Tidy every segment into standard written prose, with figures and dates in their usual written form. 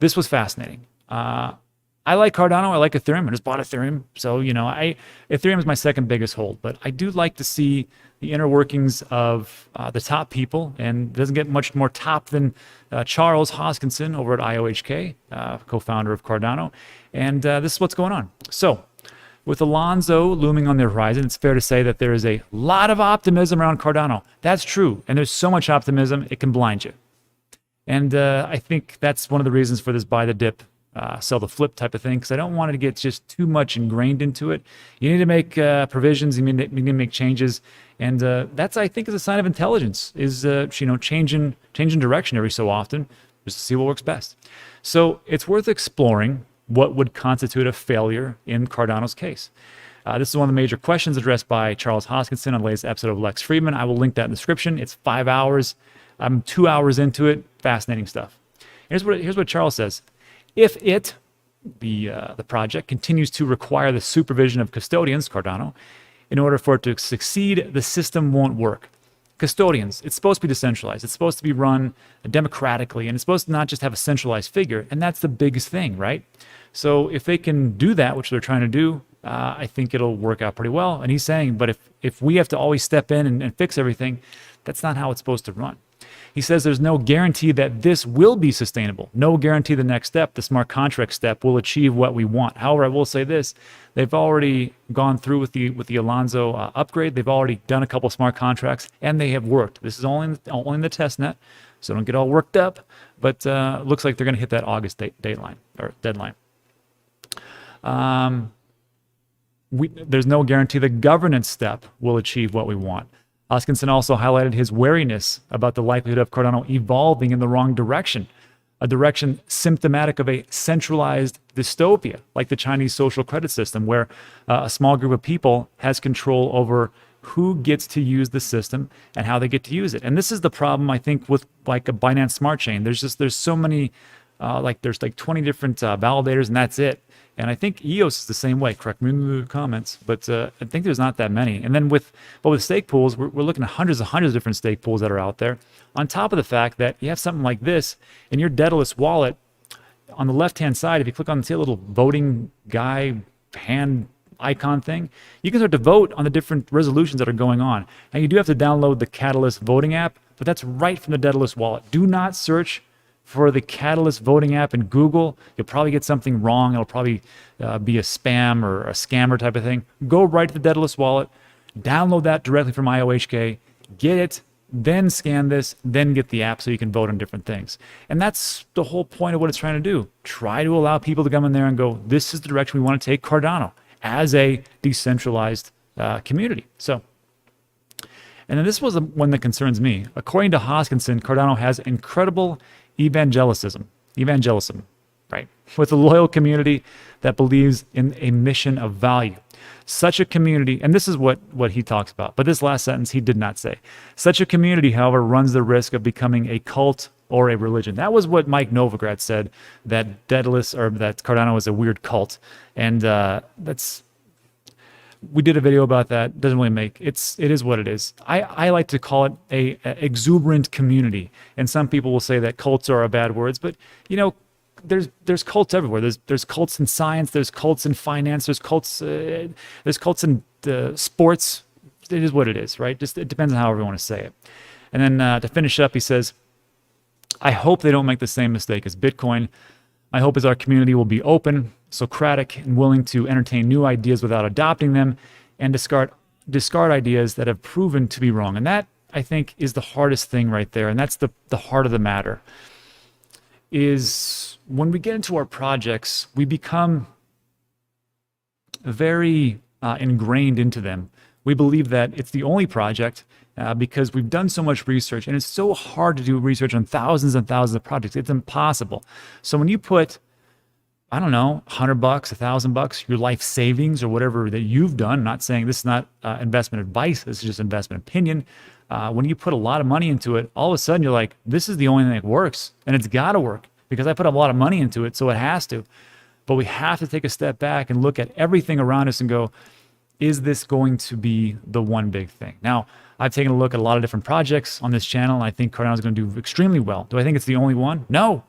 this was fascinating. I like Cardano. I like Ethereum. I just bought Ethereum. So, Ethereum is my second biggest hold, but I do like to see the inner workings of the top people, and it doesn't get much more top than Charles Hoskinson over at IOHK, co-founder of Cardano. And this is what's going on. So with Alonso looming on the horizon, it's fair to say that there is a lot of optimism around Cardano. That's true. And there's so much optimism, it can blind you. And I think that's one of the reasons for this buy the dip, sell the flip type of thing, because I don't want it to get just too much ingrained into it. You need to make provisions, you need to make changes, and that's, I think, is a sign of intelligence, is changing direction every so often, just to see what works best. So it's worth exploring what would constitute a failure in Cardano's case. This is one of the major questions addressed by Charles Hoskinson on the latest episode of Lex Friedman. I will link that in the description. It's 5 hours. I'm 2 hours into it. Fascinating stuff. Here's what Charles says. If the project, continues to require the supervision of custodians, Cardano, in order for it to succeed, the system won't work. Custodians, it's supposed to be decentralized. It's supposed to be run democratically, and it's supposed to not just have a centralized figure, and that's the biggest thing, right? So if they can do that, which they're trying to do, I think it'll work out pretty well. And he's saying, but if we have to always step in and fix everything, that's not how it's supposed to run. He says there's no guarantee that this will be sustainable. No guarantee the next step, the smart contract step, will achieve what we want. However, I will say this, they've already gone through with the Alonso upgrade. They've already done a couple of smart contracts, and they have worked. This is only in the test net, so don't get all worked up, but looks like they're going to hit that August deadline. There's no guarantee the governance step will achieve what we want. Hoskinson also highlighted his wariness about the likelihood of Cardano evolving in the wrong direction, a direction symptomatic of a centralized dystopia, like the Chinese social credit system, where a small group of people has control over who gets to use the system and how they get to use it. And this is the problem, I think, with like a Binance Smart Chain. There's so many, there's 20 different validators, and that's it. And I think EOS is the same way. Correct me in the comments, but I think there's not that many. And then with stake pools, we're looking at hundreds of different stake pools that are out there. On top of the fact that you have something like this in your Daedalus wallet, on the left-hand side, if you click on the little voting guy hand icon thing, you can start to vote on the different resolutions that are going on. Now, you do have to download the Catalyst voting app, but that's right from the Daedalus wallet. Do not search for the Catalyst voting app in Google. You'll probably get something wrong. It'll probably be a spam or a scammer type of thing. Go right to the Daedalus wallet, download that directly from IOHK, get it, then scan this, then get the app so you can vote on different things. And that's the whole point of what it's trying to do. Try to allow people to come in there and go, this is the direction we want to take Cardano as a decentralized community. So, and then this was the one that concerns me. According to Hoskinson, Cardano has incredible evangelism, right? With a loyal community that believes in a mission of value. Such a community, and this is what he talks about, but this last sentence he did not say. Such a community, however, runs the risk of becoming a cult or a religion. That was what Mike Novogratz said, that Daedalus, or that Cardano is a weird cult. And we did a video about that. Doesn't really make it is what it is. I like to call it a exuberant community, and some people will say that cults are bad words, but there's cults everywhere. There's cults in science, there's cults in finance, there's cults in sports. It is what it is, right? Just it depends on how everyone want to say it. And then to finish up, he says, I hope they don't make the same mistake as Bitcoin. My hope is our community will be open, Socratic, and willing to entertain new ideas without adopting them, and discard ideas that have proven to be wrong. And that, I think, is the hardest thing right there. And that's the heart of the matter, is when we get into our projects, we become very ingrained into them. We believe that it's the only project because we've done so much research, and it's so hard to do research on thousands and thousands of projects. It's impossible. So when you put, I don't know, $100, $1,000, your life savings or whatever that you've done, I'm not saying this is not investment advice, this is just investment opinion. When you put a lot of money into it, all of a sudden you're like, this is the only thing that works, and it's got to work because I put a lot of money into it, so it has to. But we have to take a step back and look at everything around us and go, is this going to be the one big thing? Now, I've taken a look at a lot of different projects on this channel, and I think Cardano is going to do extremely well. Do I think it's the only one? No,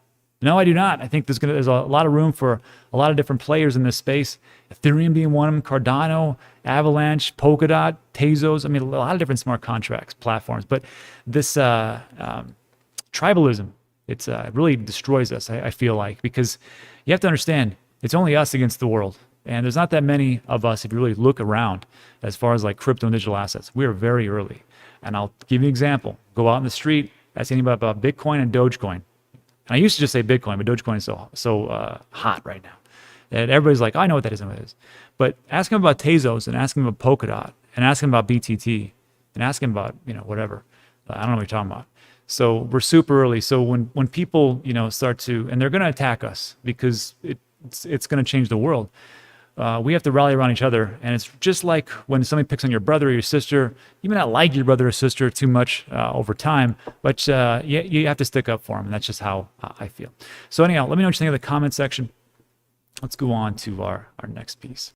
No, I do not. I think there's a lot of room for a lot of different players in this space. Ethereum being one of them, Cardano, Avalanche, Polkadot, Tezos. I mean, a lot of different smart contracts platforms. But this tribalism, it really destroys us, I feel like, because you have to understand, it's only us against the world. And there's not that many of us, if you really look around, as far as like crypto and digital assets. We are very early. And I'll give you an example. Go out in the street, ask anybody about Bitcoin and Dogecoin. And I used to just say Bitcoin, but Dogecoin is so hot right now. And everybody's like, I know what that is and what it is. But ask them about Tezos and ask them about Polkadot and ask them about BTT and ask them about, whatever. I don't know what you're talking about. So we're super early. So when people, start to, and they're going to attack us because it's going to change the world. We have to rally around each other. And it's just like when somebody picks on your brother or your sister, you may not like your brother or sister too much over time, but you have to stick up for them. And that's just how I feel. So anyhow, let me know what you think in the comment section. Let's go on to our next piece.